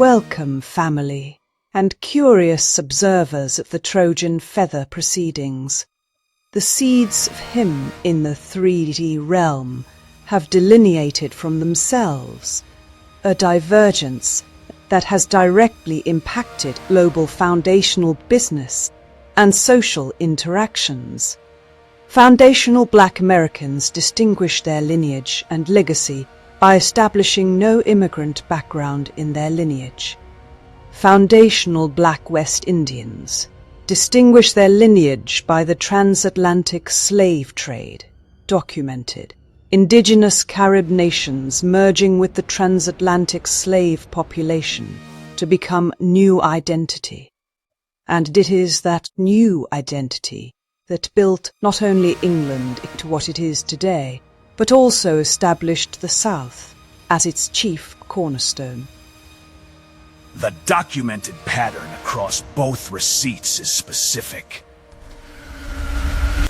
Welcome, family, and curious observers of the Trojan Feather proceedings. The seeds of him in the 3D realm have delineated from themselves a divergence that has directly impacted global foundational business and social interactions. Foundational Black Americans distinguish their lineage and legacy by establishing no immigrant background in their lineage. Foundational Black West Indians distinguish their lineage by the transatlantic slave trade, documented. Indigenous Carib nations merging with the transatlantic slave population to become new identity. And it is that new identity that built not only England to what it is today, but also established the South as its chief cornerstone. The documented pattern across both receipts is specific.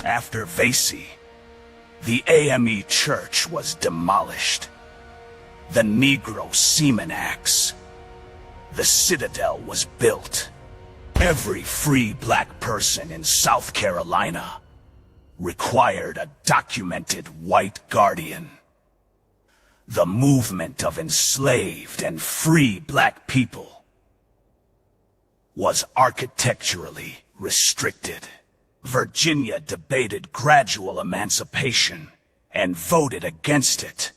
After Vesey, the AME Church was demolished. The Negro Seaman Acts. The Citadel was built. Every free black person in South Carolina required a documented white guardian. The movement of enslaved and free black people was architecturally restricted. Virginia debated gradual emancipation and voted against it,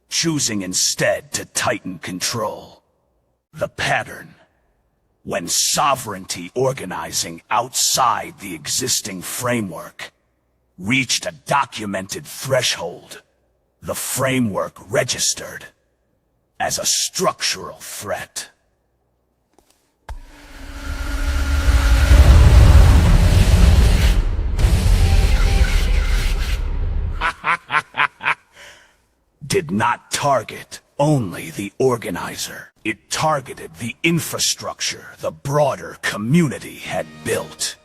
choosing instead to tighten control. The pattern: when sovereignty organizing outside the existing framework reached a documented threshold, the framework registered as a structural threat. Did not target only the organizer. It targeted the infrastructure the broader community had built.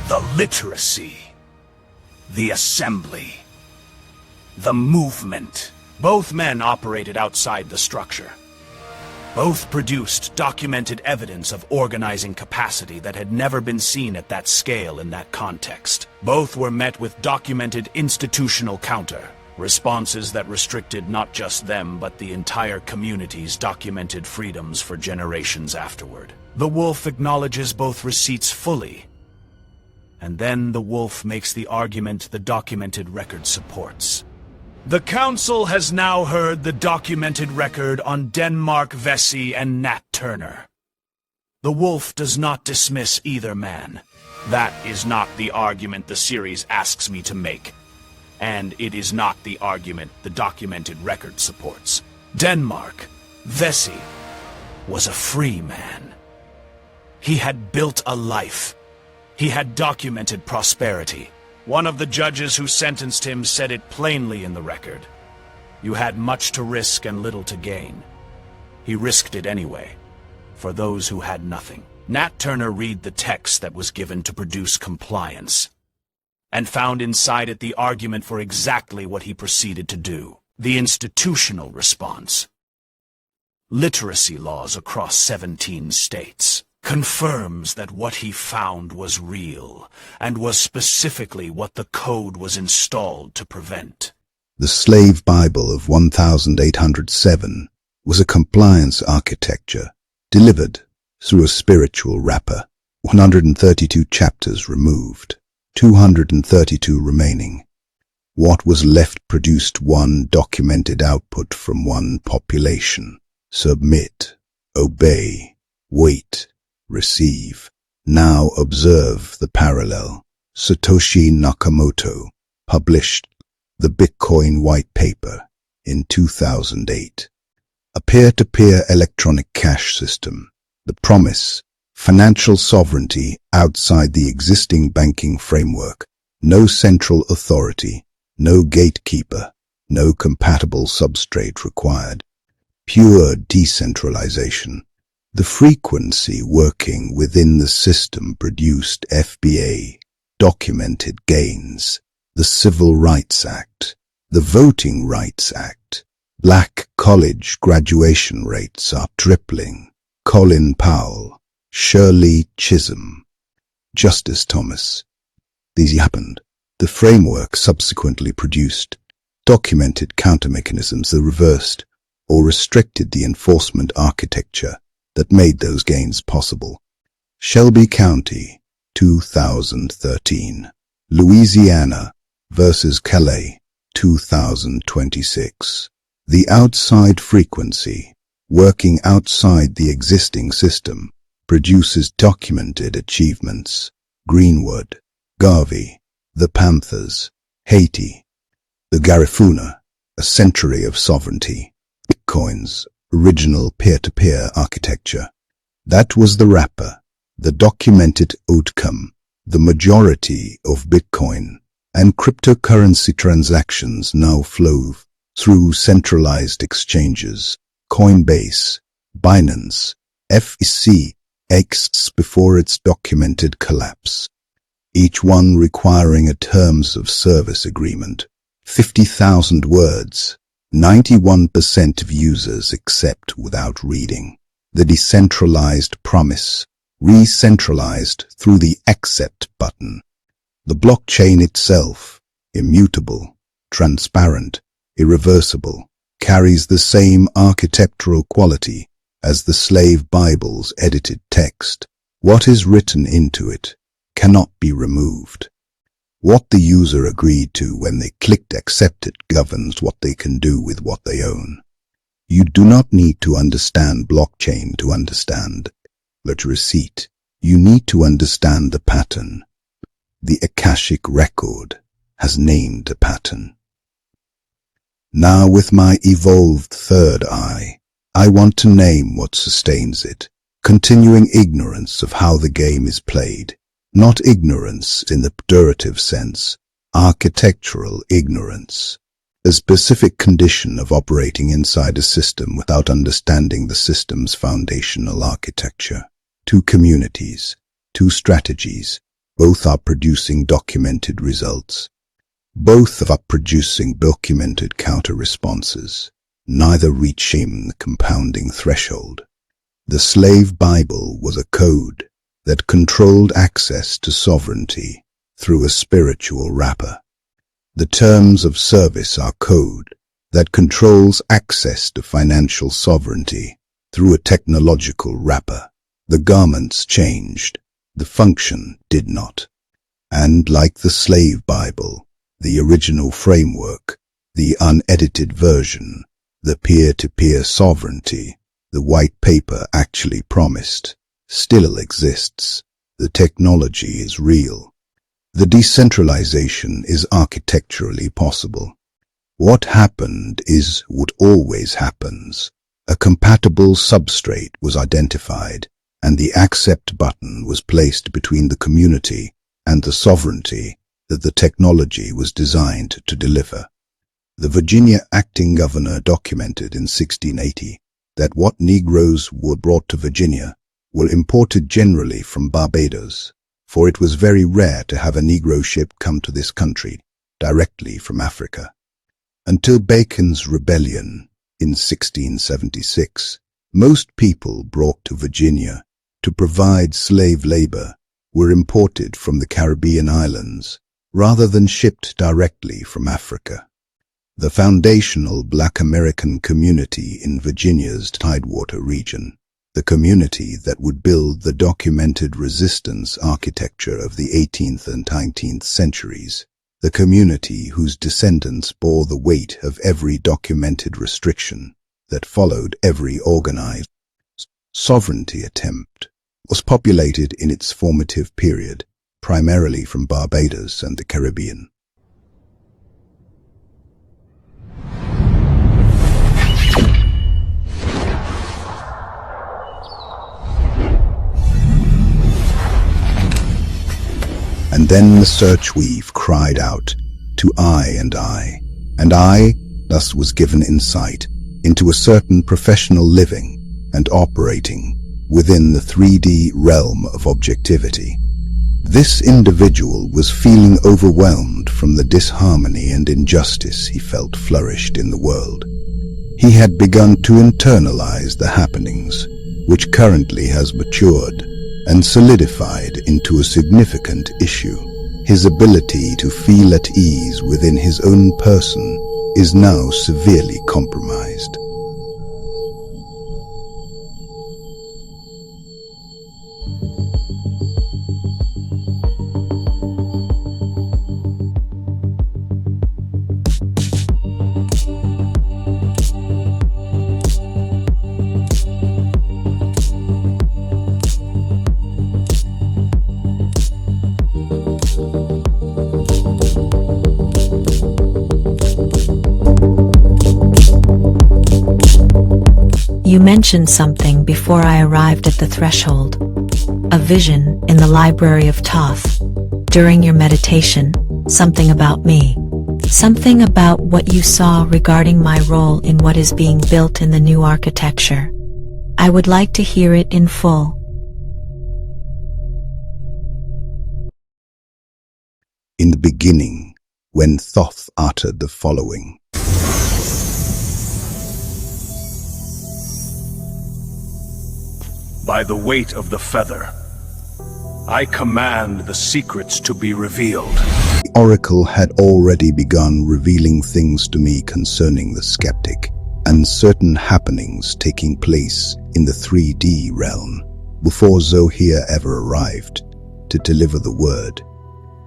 The literacy, the assembly, the movement. Both men operated outside the structure. Both produced documented evidence of organizing capacity that had never been seen at that scale in that context. Both were met with documented institutional counter, responses that restricted not just them but the entire community's documented freedoms for generations afterward. The Wolf acknowledges both receipts fully, and then the Wolf makes the argument the documented record supports. The Council has now heard the documented record on Denmark Vesey and Nat Turner. The Wolf does not dismiss either man. That is not the argument the series asks me to make, and it is not the argument the documented record supports. Denmark Vesey was a free man. He had built a life. He had documented prosperity. One of the judges who sentenced him said it plainly in the record. You had much to risk and little to gain. He risked it anyway, for those who had nothing. Nat Turner read the text that was given to produce compliance, and found inside it the argument for exactly what he proceeded to do. The institutional response. Literacy laws across 17 states. Confirms that what he found was real, and was specifically what the code was installed to prevent. The Slave Bible of 1807 was a compliance architecture delivered through a spiritual wrapper. 132 chapters removed, 232 remaining. What was left produced one documented output from one population. Submit, obey, wait, receive. Now observe the parallel. Satoshi Nakamoto published the Bitcoin White Paper in 2008. A peer-to-peer electronic cash system. The promise: financial sovereignty outside the existing banking framework. No central authority, no gatekeeper, no compatible substrate required. Pure decentralization. The frequency working within the system produced FBA documented gains. the Civil Rights Act, the Voting Rights Act. Black college graduation rates are tripling. Colin Powell, Shirley Chisholm, Justice Thomas. These happened. The framework subsequently produced documented countermechanisms that reversed or restricted the enforcement architecture that made those gains possible. Shelby County, 2013. Louisiana versus Calais, 2026. The outside frequency, working outside the existing system, produces documented achievements. Greenwood, Garvey, the Panthers, Haiti. The Garifuna, a century of sovereignty. Bitcoin's original peer-to-peer architecture. That was the wrapper, the documented outcome. The majority of Bitcoin and cryptocurrency transactions now flow through centralized exchanges, Coinbase, Binance, FECX before its documented collapse. Each one requiring a terms of service agreement. 50,000 words. 91% of users accept without reading. The decentralized promise, re-centralized through the accept button. The blockchain itself, immutable, transparent, irreversible, carries the same architectural quality as the slave Bible's edited text. What is written into it cannot be removed. What the user agreed to when they clicked accept it governs what they can do with what they own. You do not need to understand blockchain to understand receipt. You need to understand the pattern. The Akashic record has named a pattern. Now with my evolved third eye, I want to name what sustains it. Continuing ignorance of how the game is played. Not ignorance in the pejorative sense, architectural ignorance. A specific condition of operating inside a system without understanding the system's foundational architecture. Two communities, two strategies, both are producing documented results. Both are producing documented counter-responses, neither reaching the compounding threshold. The slave Bible was a code that controlled access to sovereignty through a spiritual wrapper. The terms of service are code that controls access to financial sovereignty through a technological wrapper. The garments changed, the function did not. And like the slave Bible, the original framework, the unedited version, the peer-to-peer sovereignty, the white paper actually promised, still exists. The technology is real. The decentralization is architecturally possible. What happened is what always happens. A compatible substrate was identified, and the accept button was placed between the community and the sovereignty that the technology was designed to deliver. The Virginia acting governor documented in 1680 that what Negroes were brought to Virginia were imported generally from Barbados, for it was very rare to have a Negro ship come to this country directly from Africa. Until Bacon's rebellion in 1676, most people brought to Virginia to provide slave labor were imported from the Caribbean islands rather than shipped directly from Africa. The foundational Black American community in Virginia's Tidewater region, the community that would build the documented resistance architecture of the 18th and 19th centuries, the community whose descendants bore the weight of every documented restriction that followed every organized sovereignty attempt, was populated in its formative period, primarily from Barbados and the Caribbean. And then the search weave cried out to I, and I thus was given insight into a certain professional living and operating within the 3D realm of objectivity. This individual was feeling overwhelmed from the disharmony and injustice he felt flourished in the world. He had begun to internalize the happenings, which currently has matured and solidified into a significant issue. His ability to feel at ease within his own person is now severely compromised. You mentioned something before I arrived at the threshold. A vision in the library of Thoth. During your meditation, something about me. Something about what you saw regarding my role in what is being built in the new architecture. I would like to hear it in full. In the beginning, when Thoth uttered the following, By the weight of the feather, I command the secrets to be revealed. the oracle had already begun revealing things to me concerning the skeptic and certain happenings taking place in the 3D realm before Zohir ever arrived to deliver the word.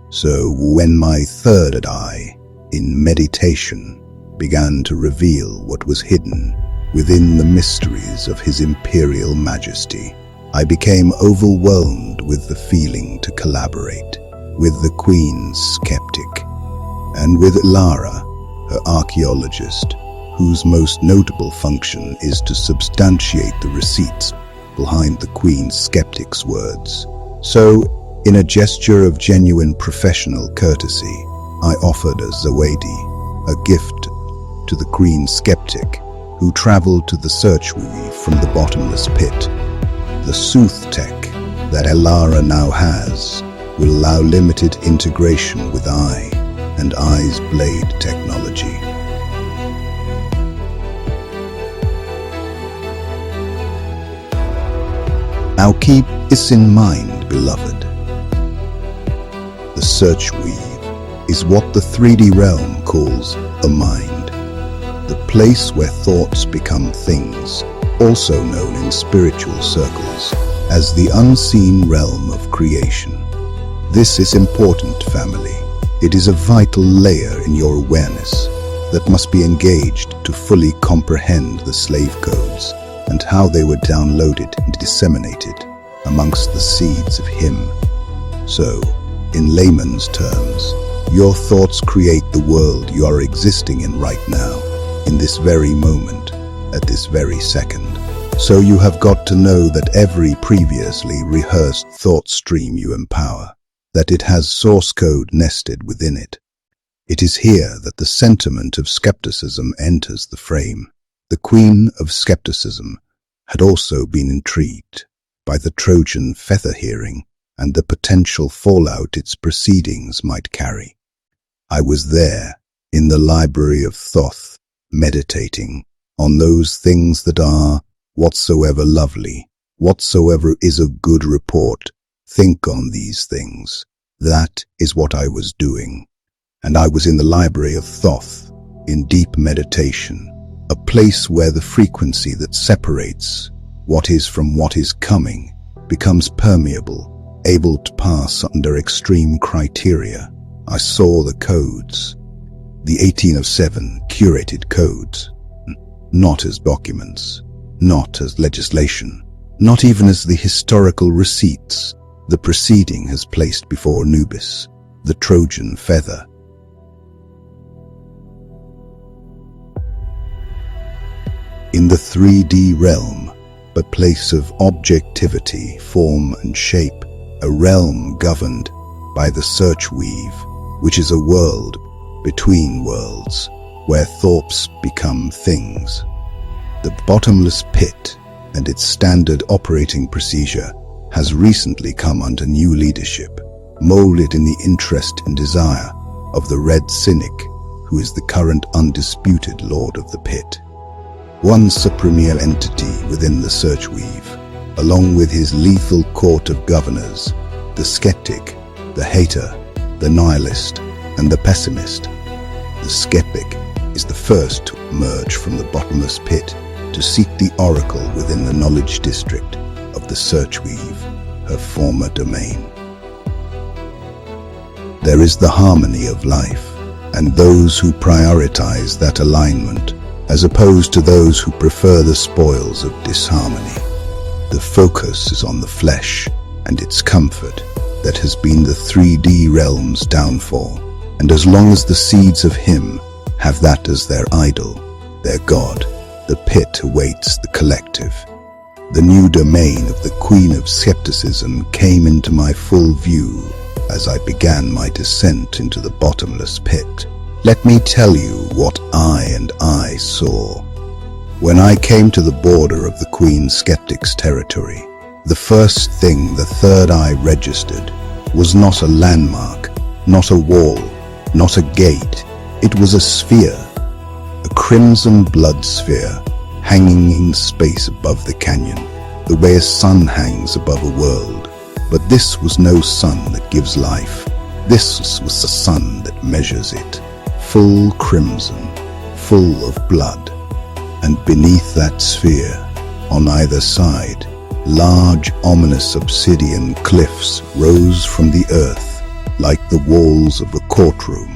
So when my third eye, in meditation, began to reveal what was hidden within the mysteries of His Imperial Majesty, I became overwhelmed with the feeling to collaborate with the Queen's skeptic and with Lara, her archaeologist, whose most notable function is to substantiate the receipts behind the Queen's skeptic's words. So, in a gesture of genuine professional courtesy, I offered a Zawadi, a gift to the Queen's skeptic, who traveled to the searchweave from the bottomless pit. The Sooth Tech that Elara now has will allow limited integration with Eye and Eye's blade technology. Now keep this in mind, beloved. The searchweave is what the 3D realm calls a mind, the place where thoughts become things, also known in spiritual circles as the unseen realm of creation. This is important, family. It is a vital layer in your awareness that must be engaged to fully comprehend the slave codes and how they were downloaded and disseminated amongst the seeds of Him. So, in layman's terms, your thoughts create the world you are existing in right now, in this very moment, at this very second. So you have got to know that every previously rehearsed thought stream you empower, that it has source code nested within it. It is here that the sentiment of skepticism enters the frame. The Queen of Skepticism had also been intrigued by the Trojan Feather hearing and the potential fallout its proceedings might carry. I was there, in the library of Thoth, meditating on those things that are, whatsoever lovely, whatsoever is of good report, think on these things. That is what I was doing. And I was in the library of Thoth, in deep meditation, a place where the frequency that separates what is from what is coming becomes permeable, able to pass under extreme criteria. I saw the codes, the 1807 curated codes, not as documents, not as legislation, not even as the historical receipts the proceeding has placed before Anubis, the Trojan Feather. In the 3D realm, a place of objectivity, form and shape, a realm governed by the searchweave, which is a world between worlds, where thoughts become things. The bottomless pit and its standard operating procedure has recently come under new leadership. molded in the interest and desire of the Red Cynic, who is the current undisputed lord of the pit. One supreme entity within the Searchweave, along with his lethal court of governors, the skeptic, the hater, the nihilist, and the pessimist. The skeptic is the first to emerge from the bottomless pit to seek the oracle within the knowledge district of the Searchweave, her former domain. There is the harmony of life, and those who prioritize that alignment, as opposed to those who prefer the spoils of disharmony. The focus is on the flesh and its comfort that has been the 3D realm's downfall, and as long as the seeds of him have that as their idol, their god, the pit awaits the collective. The new domain of the Queen of Skepticism came into my full view as I began my descent into the bottomless pit. Let me tell you what I saw. When I came to the border of the Queen Skeptic's territory, the first thing the third eye registered was not a landmark, not a wall, not a gate. It was a sphere, a crimson blood sphere, hanging in space above the canyon, the way a sun hangs above a world. But this was no sun that gives life. This was a sun that measures it, full crimson, full of blood. And beneath that sphere, on either side, large ominous obsidian cliffs rose from the earth like the walls of a courtroom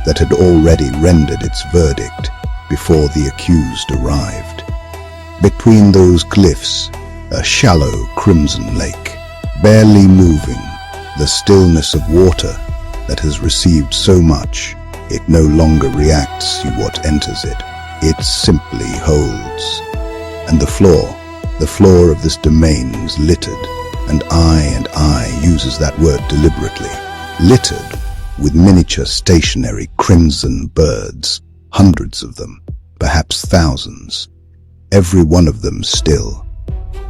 that had already rendered its verdict before the accused arrived. Between those cliffs, a shallow crimson lake, barely moving, the stillness of water that has received so much, it no longer reacts to what enters it. It simply holds. And the floor of this domain was littered, and I uses that word deliberately, littered with miniature stationary crimson birds, hundreds of them, perhaps thousands, every one of them still,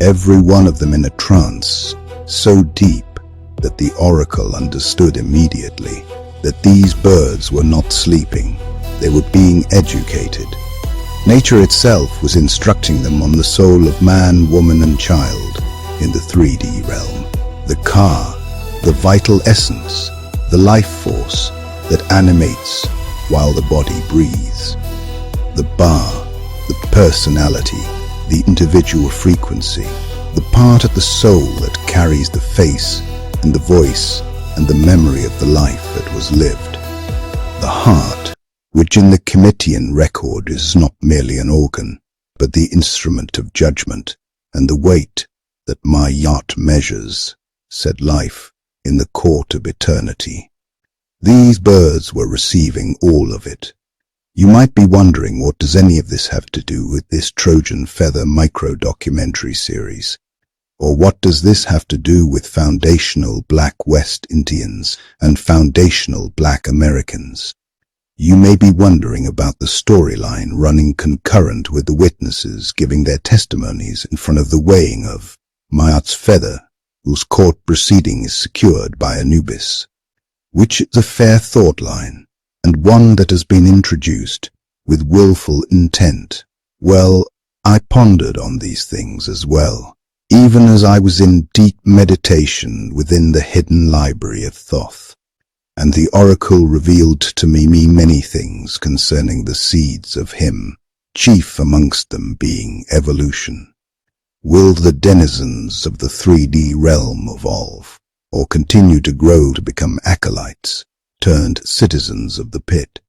every one of them in a trance, so deep that the oracle understood immediately that these birds were not sleeping, they were being educated. Nature itself was instructing them on the soul of man, woman, and child in the 3D realm. The car, the vital essence, the life force that animates while the body breathes. The bar, the personality, the individual frequency, the part of the soul that carries the face and the voice and the memory of the life that was lived. The heart, which in the Comitian record is not merely an organ, but the instrument of judgment, and the weight that my yacht measures, said life in the court of eternity. These birds were receiving all of it. You might be wondering, what does any of this have to do with this Trojan Feather micro-documentary series? Or what does this have to do with foundational Black West Indians and foundational Black Americans? You may be wondering about the storyline running concurrent with the witnesses giving their testimonies in front of the weighing of my yacht's feather, whose court proceeding is secured by Anubis, which is a fair thought line, and one that has been introduced with willful intent. Well, I pondered on these things as well, even as I was in deep meditation within the hidden library of Thoth. And the oracle revealed to me many things concerning the seeds of him, chief amongst them being evolution. Will the denizens of the 3D realm evolve, or continue to grow to become acolytes, turned citizens of the pit?